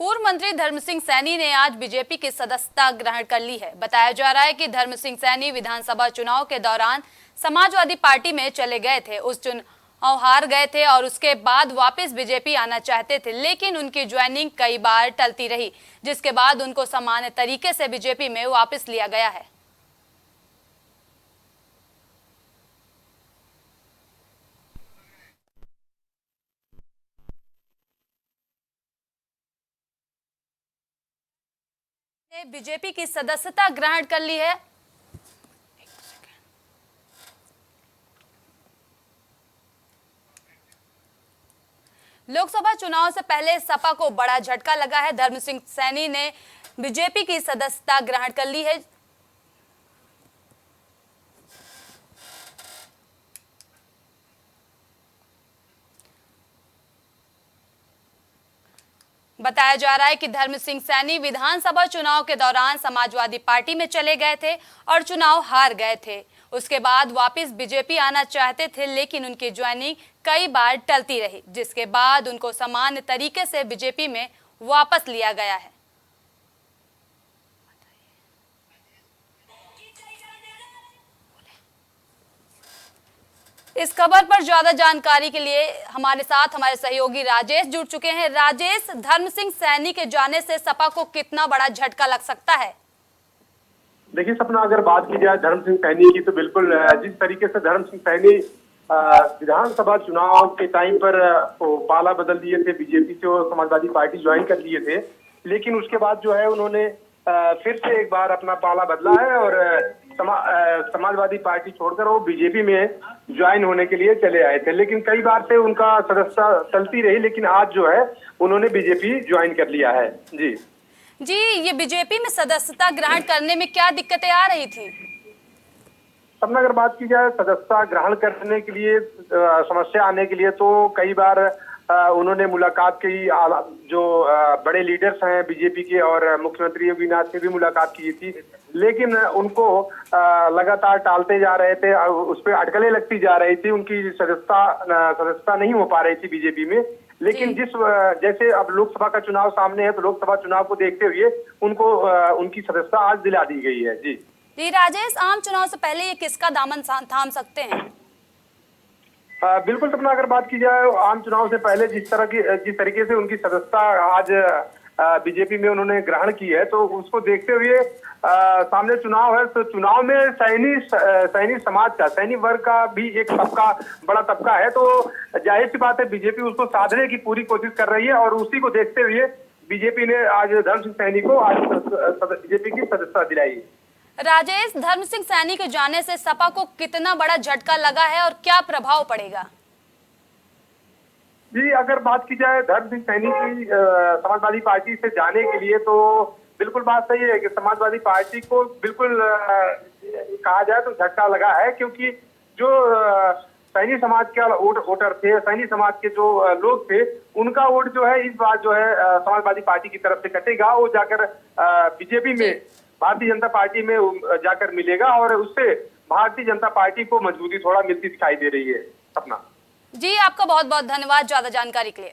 पूर्व मंत्री धर्म सिंह सैनी ने आज बीजेपी की सदस्यता ग्रहण कर ली है। बताया जा रहा है कि धर्म सिंह सैनी विधानसभा चुनाव के दौरान समाजवादी पार्टी में चले गए थे। उस चुनाव हार गए थे और उसके बाद वापस बीजेपी आना चाहते थे, लेकिन उनकी ज्वाइनिंग कई बार टलती रही, जिसके बाद उनको सामान्य तरीके से बीजेपी में वापस लिया गया है। बीजेपी की सदस्यता ग्रहण कर ली है। लोकसभा चुनाव से पहले सपा को बड़ा झटका लगा है। धर्म सिंह सैनी ने बीजेपी की सदस्यता ग्रहण कर ली है। बताया जा रहा है कि धर्म सिंह सैनी विधानसभा चुनाव के दौरान समाजवादी पार्टी में चले गए थे और चुनाव हार गए थे। उसके बाद वापस बीजेपी आना चाहते थे, लेकिन उनकी ज्वाइनिंग कई बार टलती रही, जिसके बाद उनको सामान्य तरीके से बीजेपी में वापस लिया गया है। इस खबर पर ज्यादा जानकारी के लिए हमारे साथ हमारे सहयोगी राजेश जुड़ चुके हैं। राजेश, धर्म सिंह सैनी के जाने से सपा को कितना बड़ा झटका लग सकता है? देखिए सपना, अगर बात की जाए धर्म सिंह सैनी की, तो बिल्कुल जिस तरीके से धर्म सिंह सैनी विधानसभा चुनाव के टाइम पर पाला बदल दिए थे, बीजेपी से वो समाजवादी पार्टी ज्वाइन कर लिए थे, लेकिन उसके बाद जो है उन्होंने फिर से एक बार अपना पाला बदला है और समाजवादी पार्टी छोड़कर वो बीजेपी में ज्वाइन होने के लिए चले आए थे। लेकिन कई बार से उनका सदस्यता चलती रही, लेकिन आज जो है उन्होंने बीजेपी ज्वाइन कर लिया है। जी, ये बीजेपी में सदस्यता ग्रहण करने में क्या दिक्कतें आ रही थी? सबने अगर बात की जाए सदस्यता ग्रहण करने के लिए, समस्या आने के लिए, तो कई बार उन्होंने मुलाकात की, जो बड़े लीडर्स हैं बीजेपी के और मुख्यमंत्री योगी नाथ से भी मुलाकात की थी, लेकिन उनको लगातार टालते जा रहे थे, उस पर अटकलें लगती जा रही थी, उनकी सदस्यता नहीं हो पा रही थी बीजेपी में। लेकिन जैसे अब लोकसभा का चुनाव सामने है, तो लोकसभा चुनाव को देखते हुए उनको उनकी सदस्यता आज दिला दी गई है। जी राजेश, आम चुनाव से पहले ये किसका दामन थाम सकते हैं? बिल्कुल सपना, अगर बात की जाए आम चुनाव से पहले जिस तरीके से उनकी सदस्यता आज बीजेपी में उन्होंने ग्रहण की है, तो उसको देखते हुए सामने चुनाव है, तो चुनाव में सैनी समाज का, सैनी वर्ग का भी एक बड़ा तबका है, तो जाहिर सी बात है बीजेपी उसको साधने की पूरी कोशिश कर रही है और उसी को देखते हुए बीजेपी ने आज धर्म सिंह सैनी को आज बीजेपी की सदस्यता दिलाई है। राजेश, धर्म सिंह सैनी के जाने से सपा को कितना बड़ा झटका लगा है और क्या प्रभाव पड़ेगा? जी, अगर बात की जाए धर्म सिंह सैनी की समाजवादी पार्टी से जाने के लिए, तो बिल्कुल बात सही है कि समाजवादी पार्टी को बिल्कुल कहा जाए तो झटका लगा है, क्योंकि जो सैनी समाज के वोटर थे, सैनी समाज के जो लोग थे, उनका वोट जो है इस बार जो है समाजवादी पार्टी की तरफ से कटेगा, वो जाकर बीजेपी में, भारतीय जनता पार्टी में जाकर मिलेगा और उससे भारतीय जनता पार्टी को मजबूती थोड़ा मिलती दिखाई दे रही है। सपना जी, आपका बहुत बहुत धन्यवाद ज्यादा जानकारी के लिए।